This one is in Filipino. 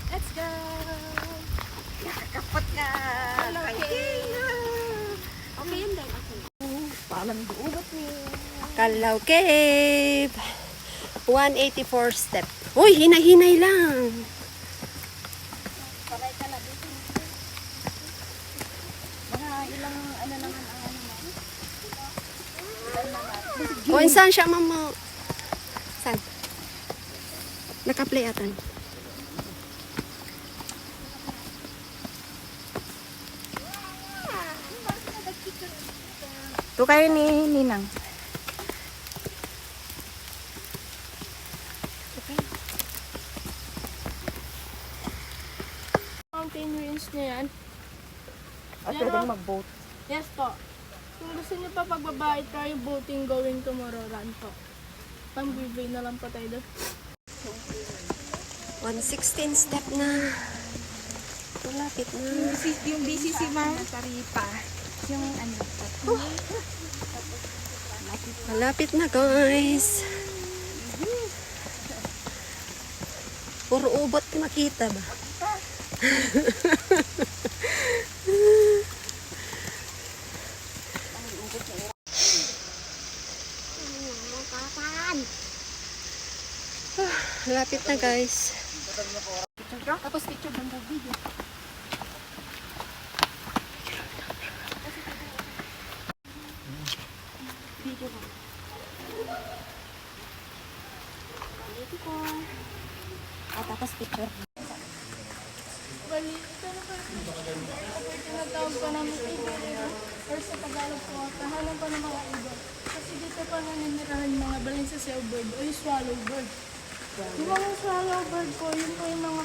Let's go! Kakapot ka! Okay. Okay yun din. Okay. Paano mag-ubat niya? Kalaw Cave. 184 step. Uy, hinay-hinay lang. Paray ka na dito. Mga ilang ano naman ang ano mo? O, saan siya, mama? Saan? Naka-play atan. Ito kayo ni Ninang. Mountain range na yan. At Pero- pwedeng mag-boat. Yes po. Kung gusto niyo pa pagbaba, try boating going to Mororan po. Pang-vivay na lang po tayo doon. 116 step na. Malapit na. Yung BCC ma'am? Taripa. Yung ano. Malapit na, guys. Puro ubot makita ba? Malapit na, guys. Tapos picture ng video. Video ko. Dito ko. Tapos picture. Bali, ito na po. Tinatawag pa namin ibon. Or sa Tagalog po, tahanan pa ng mga ibon. Kasi dito pa naninirahan mga balin sa sailbird o yung swallow bird. Yung mga swallow bird po, yun po yung mga